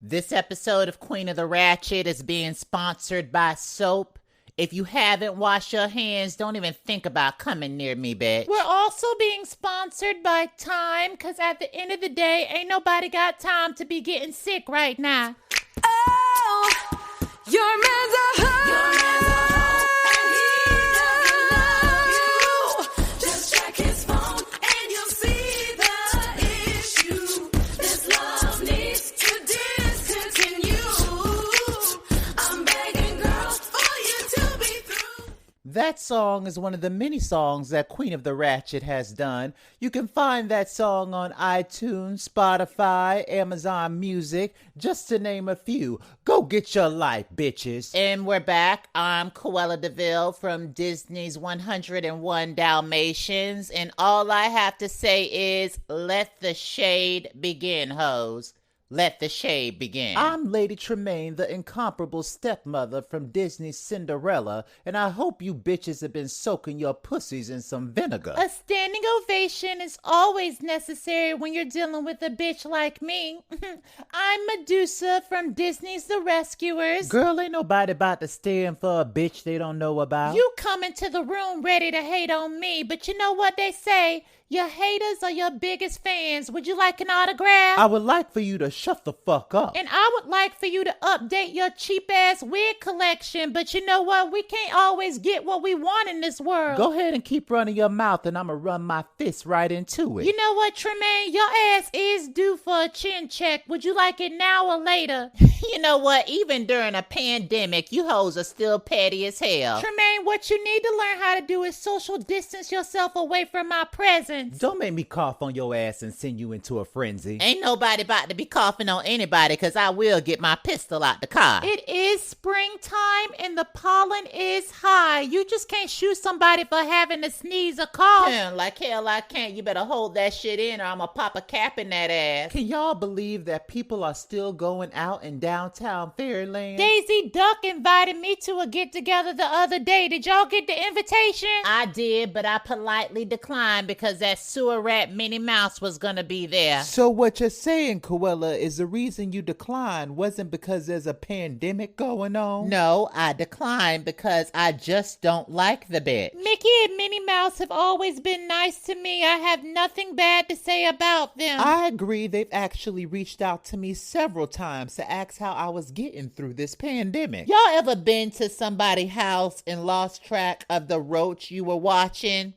This episode of Queen of the Ratchet is being sponsored by soap. If you haven't washed your hands, don't even think about coming near me, bitch. We're also being sponsored by time, because at the end of the day, ain't nobody got time to be getting sick right now. Oh, your man's a hoe. Your man's a hoe, and he doesn't love you. Just check his phone, and you'll see the issue. This love needs to discontinue. I'm begging, girl, for you to be through. That song is one of the many songs that Queen of the Ratchet has done. You can find that song on iTunes, Spotify, Amazon Music, just to name a few. Go get your life, bitches. And we're back. I'm Cruella DeVille from Disney's 101 Dalmatians, and all I have to say is, let the shade begin, hoes. Let the shade begin. I'm Lady Tremaine, the incomparable stepmother from Disney's Cinderella, and I hope you bitches have been soaking your pussies in some vinegar. A standing ovation is always necessary when you're dealing with a bitch like me. I'm Medusa from Disney's The Rescuers. Girl, ain't nobody about to stand for a bitch they don't know about. You come into the room ready to hate on me, but you know what they say? Your haters are your biggest fans. Would you like an autograph? I would like for you to shut the fuck up. And I would like for you to update your cheap-ass wig collection. But you know what? We can't always get what we want in this world. Go ahead and keep running your mouth, and I'm going to run my fist right into it. You know what, Tremaine? Your ass is due for a chin check. Would you like it now or later? You know what? Even during a pandemic, you hoes are still petty as hell. Tremaine, what you need to learn how to do is social distance yourself away from my presence. Don't make me cough on your ass and send you into a frenzy. Ain't nobody about to be coughing on anybody, because I will get my pistol out the car. It is springtime and the pollen is high. You just can't shoot somebody for having to sneeze or cough. Like hell I can't. You better hold that shit in or I'm gonna pop a cap in that ass. Can y'all believe that people are still going out in downtown Fairyland? Daisy Duck invited me to a get-together the other day. Did y'all get the invitation? I did, but I politely declined because that sewer rat Minnie Mouse was gonna be there. So what you're saying, Cruella, is the reason you declined wasn't because there's a pandemic going on? No, I declined because I just don't like the bitch. Mickey and Minnie Mouse have always been nice to me. I have nothing bad to say about them. I agree. They've actually reached out to me several times to ask how I was getting through this pandemic. Y'all ever been to somebody's house and lost track of the roach you were watching?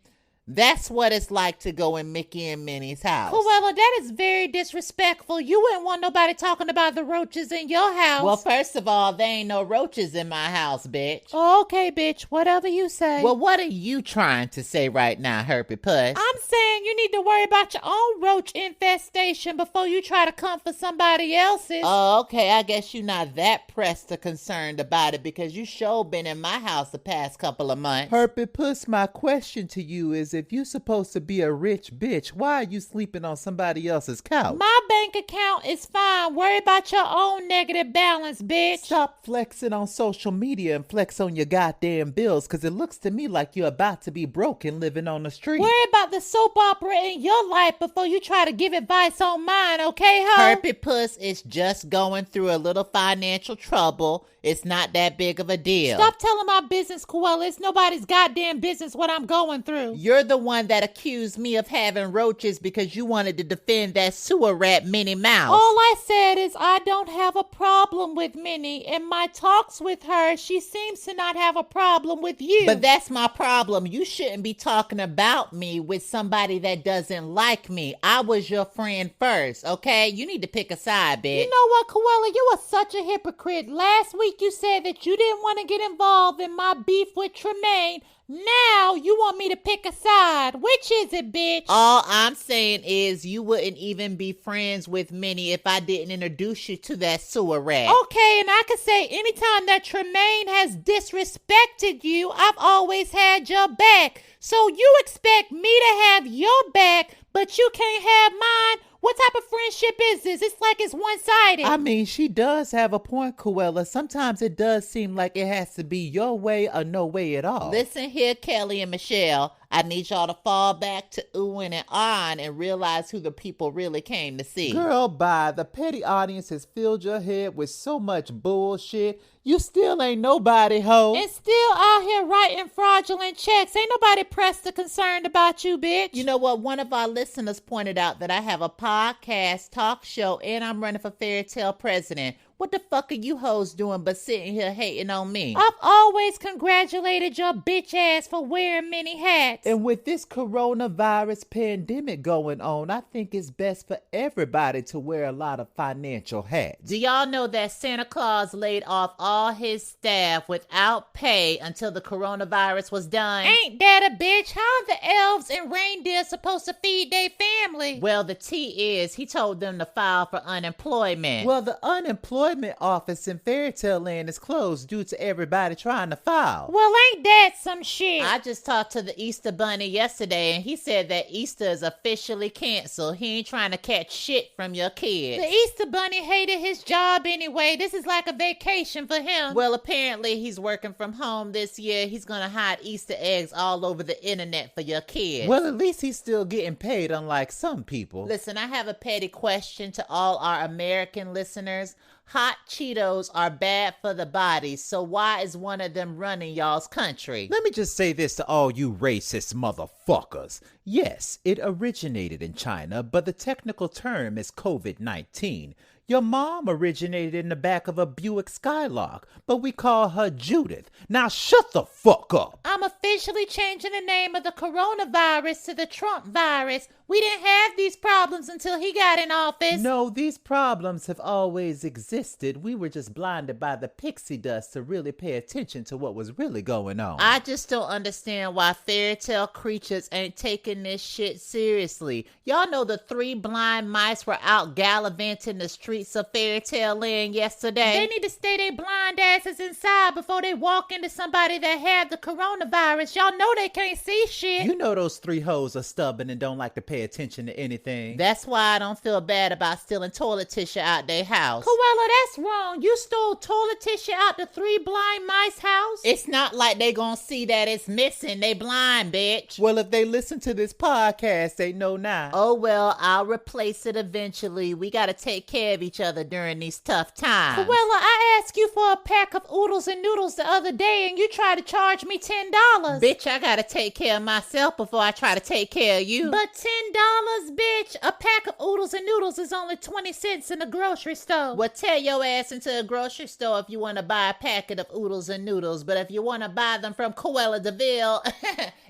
That's what it's like to go in Mickey and Minnie's house. Cruella, that is very disrespectful. You wouldn't want nobody talking about the roaches in your house. Well, first of all, there ain't no roaches in my house, bitch. Oh, okay, bitch. Whatever you say. Well, what are you trying to say right now, Herpy Puss? I'm saying you need to worry about your own roach infestation before you try to come for somebody else's. Oh, okay. I guess you're not that pressed or concerned about it because you sure been in my house the past couple of months. Herpy Puss, my question to you is, if you're supposed to be a rich bitch, why are you sleeping on somebody else's couch? My bank account is fine. Worry about your own negative balance, bitch. Stop flexing on social media and flex on your goddamn bills, because it looks to me like you're about to be broke and living on the street. Worry about the soap opera in your life before you try to give advice on mine, okay, ho? Herpy Puss is just going through a little financial trouble. It's not that big of a deal. Stop telling my business, Cruella. It's nobody's goddamn business what I'm going through. You're the one that accused me of having roaches because you wanted to defend that sewer rat Minnie Mouse. All I said is I don't have a problem with Minnie. In my talks with her, she seems to not have a problem with you. But that's my problem. You shouldn't be talking about me with somebody that doesn't like me. I was your friend first, okay? You need to pick a side, bitch. You know what, Cruella? You are such a hypocrite. Last week you said that you didn't want to get involved in my beef with Tremaine. Now you want me to pick a side. Which is it, bitch? All I'm saying is you wouldn't even be friends with Minnie if I didn't introduce you to that sewer rat. Okay, and I can say anytime that Tremaine has disrespected you, I've always had your back. So you expect me to have your back, but you can't have mine? What type of friendship is this? It's like it's one-sided. I mean, she does have a point, Cruella. Sometimes it does seem like it has to be your way or no way at all. Listen here, Kelly and Michelle. I need y'all to fall back to oohing and ahhing and realize who the people really came to see. Girl, bye. The petty audience has filled your head with so much bullshit. You still ain't nobody, ho. And still out here writing fraudulent checks. Ain't nobody pressed or concerned about you, bitch. You know what? One of our listeners pointed out that I have a podcast, talk show, and I'm running for Fairy Tale president. What the fuck are you hoes doing but sitting here hating on me? I've always congratulated your bitch ass for wearing many hats. And with this coronavirus pandemic going on, I think it's best for everybody to wear a lot of financial hats. Do y'all know that Santa Claus laid off all his staff without pay until the coronavirus was done? Ain't that a bitch? How are the elves and reindeer supposed to feed their family? Well, the tea is he told them to file for unemployment. Well, the unemployment office in Fairy Tale Land is closed due to everybody trying to file. Well, ain't that some shit? I just talked to the Easter Bunny yesterday, and he said that Easter is officially canceled. He ain't trying to catch shit from your kids. The Easter Bunny hated his job anyway. This is like a vacation for him. Well, apparently he's working from home this year. He's gonna hide Easter eggs all over the internet for your kids. Well, at least he's still getting paid, unlike some people. Listen, I have a petty question to all our American listeners. Hot Cheetos are bad for the body, so why is one of them running y'all's country? Let me just say this to all you racist motherfuckers. Yes, it originated in China, but the technical term is COVID-19. Your mom originated in the back of a Buick Skylark, but we call her Judith. Now shut the fuck up. I'm officially changing the name of the coronavirus to the Trump virus. We didn't have these problems until he got in office. No, these problems have always existed. We were just blinded by the pixie dust to really pay attention to what was really going on. I just don't understand why fairy tale creatures ain't taking this shit seriously. Y'all know the 3 blind mice were out gallivanting the streets of Fairy Tale Land yesterday. They need to stay their blind asses inside before they walk into somebody that have the coronavirus. Y'all know they can't see shit. You know those 3 hoes are stubborn and don't like to pay attention to anything. That's why I don't feel bad about stealing toilet tissue out their house. Cruella, that's wrong. You stole toilet tissue out the 3 blind mice house? It's not like they gonna see that it's missing. They blind, bitch. Well, if they listen to this podcast, they know now. Oh, well, I'll replace it eventually. We gotta take care of each other during these tough times. Cruella, I asked you for a pack of oodles and noodles the other day and you tried to charge me $10. Bitch, I gotta take care of myself before I try to take care of you. But $10, bitch? A pack of oodles and noodles is only 20 cents in the grocery store. Well, tell your ass into a grocery store if you want to buy a packet of oodles and noodles. But if you want to buy them from Cruella DeVille,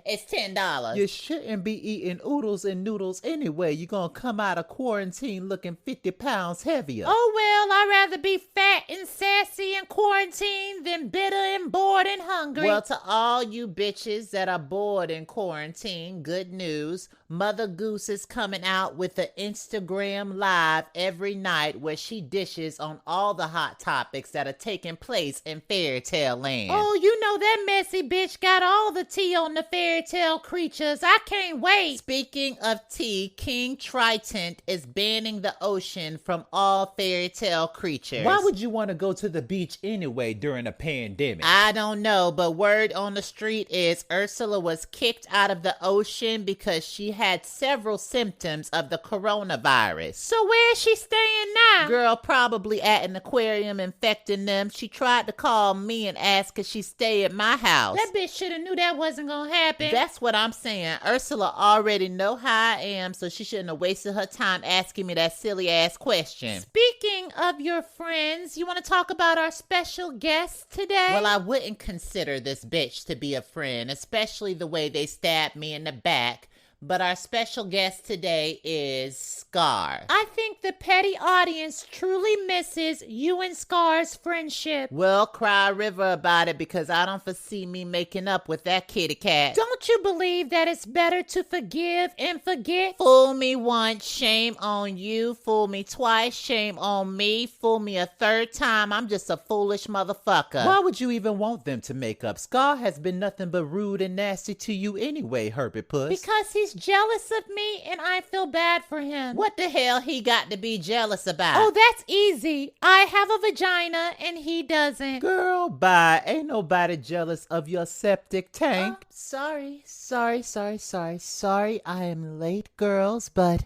it's $10. You shouldn't be eating oodles and noodles anyway. You're going to come out of quarantine looking 50 pounds heavier. Oh, well, I'd rather be fat and sassy in quarantine than bitter and bored and hungry. Well, to all you bitches that are bored in quarantine, good news. Mother Goose is coming out with an Instagram live every night where she dishes on all the hot topics that are taking place in Fairy Tale Land. Oh, you know that messy bitch got all the tea on the fairy tale creatures. I can't wait. Speaking of tea, King Triton is banning the ocean from all fairy tale creatures. Why would you want to go to the beach anyway during a pandemic? I don't know, but word on the street is Ursula was kicked out of the ocean because she had several symptoms of the coronavirus. So where is she staying now? Girl, probably at an aquarium infecting them. She tried to call me and ask could she stay at my house. That bitch should have knew that wasn't gonna happen. That's what I'm saying. Ursula already know how I am, so she shouldn't have wasted her time asking me that silly ass question. Speaking of your friends, you want to talk about our special guest today? Well, I wouldn't consider this bitch to be a friend, especially the way they stabbed me in the back. But our special guest today is Scar. I think the petty audience truly misses you and Scar's friendship. Well, cry a river about it because I don't foresee me making up with that kitty cat. Don't you believe that it's better to forgive and forget? Fool me once, shame on you. Fool me twice, shame on me. Fool me a third time, I'm just a foolish motherfucker. Why would you even want them to make up? Scar has been nothing but rude and nasty to you anyway, Herbie Puss. Because he's is jealous of me and I feel bad for him. What the hell he got to be jealous about? Oh, that's easy. I have a vagina and he doesn't. Girl, bye. Ain't nobody jealous of your septic tank. Sorry. Sorry, I am late, girls, but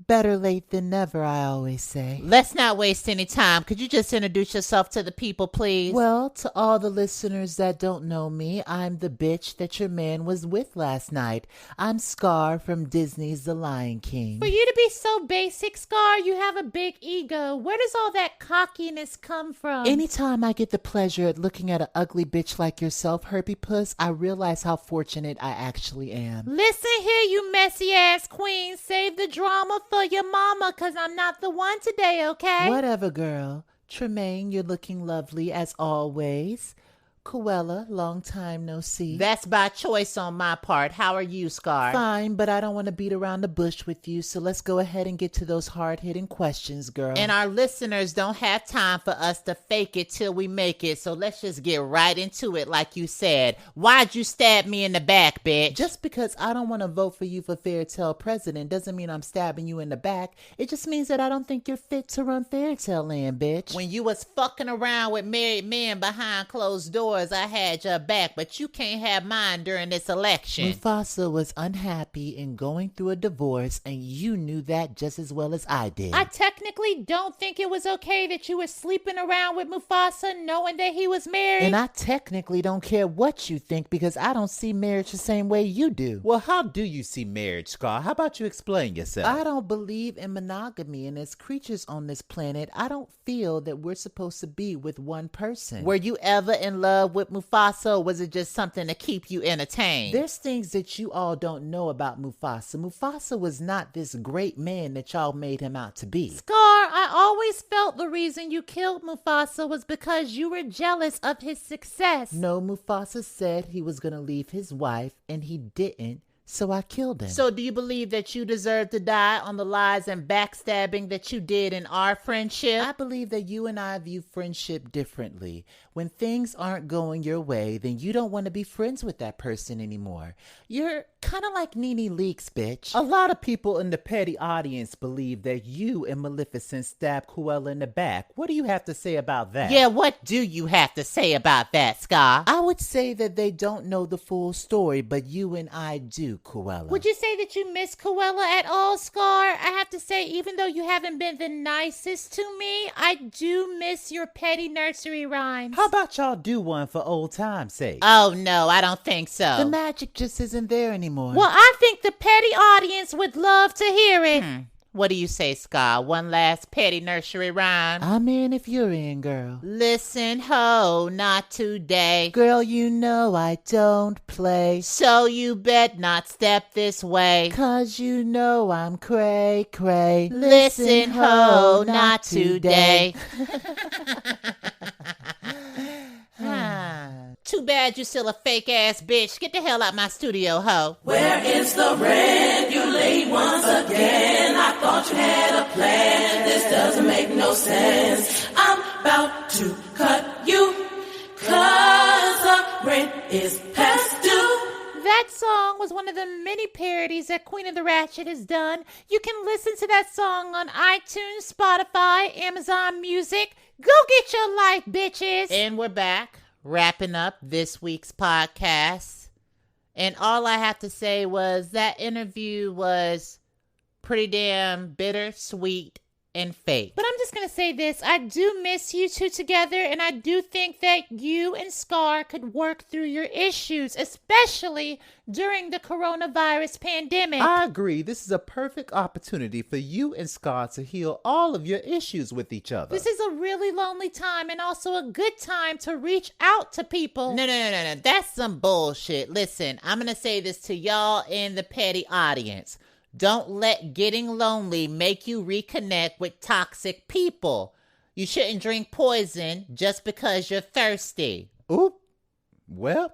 better late than never, I always say. Let's not waste any time. Could you just introduce yourself to the people, please? Well, to all the listeners that don't know me, I'm the bitch that your man was with last night. I'm Scar from Disney's The Lion King. For you to be so basic, Scar, you have a big ego. Where does all that cockiness come from? Anytime I get the pleasure at looking at an ugly bitch like yourself, Herpy Puss, I realize how fortunate I actually am. Listen here, you messy ass queen. Save the drama for your mama, cause I'm not the one today, okay? Whatever, girl. Tremaine, you're looking lovely as always. Cruella, long time no see. That's by choice on my part. How are you, Scar? Fine, but I don't want to beat around the bush with you, so let's go ahead and get to those hard-hitting questions, girl. And our listeners don't have time for us to fake it till we make it, so let's just get right into it like you said. Why'd you stab me in the back, bitch? Just because I don't want to vote for you for Fairy Tale president doesn't mean I'm stabbing you in the back. It just means that I don't think you're fit to run Fairy Tale land, bitch. When you was fucking around with married men behind closed doors, I had your back, but you can't have mine during this election. Mufasa was unhappy and going through a divorce, and you knew that just as well as I did. I technically don't think it was okay that you were sleeping around with Mufasa knowing that he was married. And I technically don't care what you think because I don't see marriage the same way you do. Well, how do you see marriage, Scar? How about you explain yourself? I don't believe in monogamy, and as creatures on this planet, I don't feel that we're supposed to be with one person. Were you ever in love with Mufasa, or was it just something to keep you entertained? There's things that you all don't know about Mufasa. Mufasa was not this great man that y'all made him out to be. Scar, I always felt the reason you killed Mufasa was because you were jealous of his success. No, Mufasa said he was going to leave his wife, and he didn't. So I killed him. So do you believe that you deserve to die on the lies and backstabbing that you did in our friendship? I believe that you and I view friendship differently. When things aren't going your way, then you don't want to be friends with that person anymore. You're kind of like Nene Leakes, bitch. A lot of people in the petty audience believe that you and Maleficent stabbed Cruella in the back. What do you have to say about that? Yeah, what do you have to say about that, Scar? I would say that they don't know the full story, but you and I do, Cruella. Would you say that you miss Cruella at all, Scar? I have to say, even though you haven't been the nicest to me, I do miss your petty nursery rhymes. How about y'all do one for old time's sake? Oh, no, I don't think so. The magic just isn't there anymore. Well, I think the petty audience would love to hear it. What do you say, Scar? One last petty nursery rhyme? I'm in if you're in, girl. Listen, ho, not today. Girl, you know I don't play. So you bet not step this way. 'Cause you know I'm cray cray. Listen, ho, not today. Too bad you still a fake ass bitch. Get the hell out my studio, ho. Where is the rent? You late once again. I thought you had a plan. This doesn't make no sense. I'm about to cut you, 'cause the rent is past due. That song was one of the many parodies that Queen of the Ratchet has done. You can listen to that song on iTunes, Spotify, Amazon Music. Go get your life, bitches. And we're back, wrapping up this week's podcast. And all I have to say was that interview was pretty damn bittersweet and fake. But I'm just going to say this. I do miss you two together, and I do think that you and Scar could work through your issues, especially during the coronavirus pandemic. I agree. This is a perfect opportunity for you and Scar to heal all of your issues with each other. This is a really lonely time and also a good time to reach out to people. No. That's some bullshit. Listen, I'm going to say this to y'all in the petty audience. Don't let getting lonely make you reconnect with toxic people. You shouldn't drink poison just because you're thirsty. Oop. Well,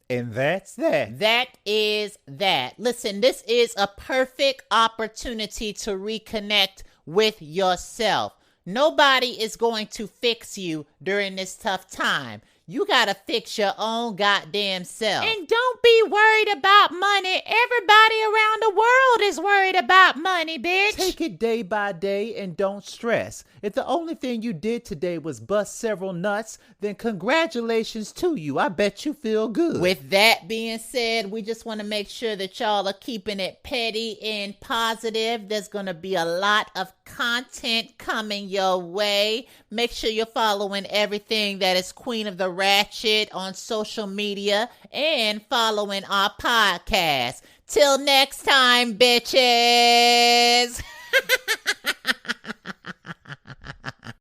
and that's that. That is that. Listen, this is a perfect opportunity to reconnect with yourself. Nobody is going to fix you during this tough time. You gotta fix your own goddamn self. And don't be worried about money. Everybody around the world is worried about money, bitch. Take it day by day and don't stress. If the only thing you did today was bust several nuts, then congratulations to you. I bet you feel good. With that being said, we just want to make sure that y'all are keeping it petty and positive. There's going to be a lot of content coming your way. Make sure you're following everything that is Queen of the Ratchet on social media and following our podcast. Till next time, bitches.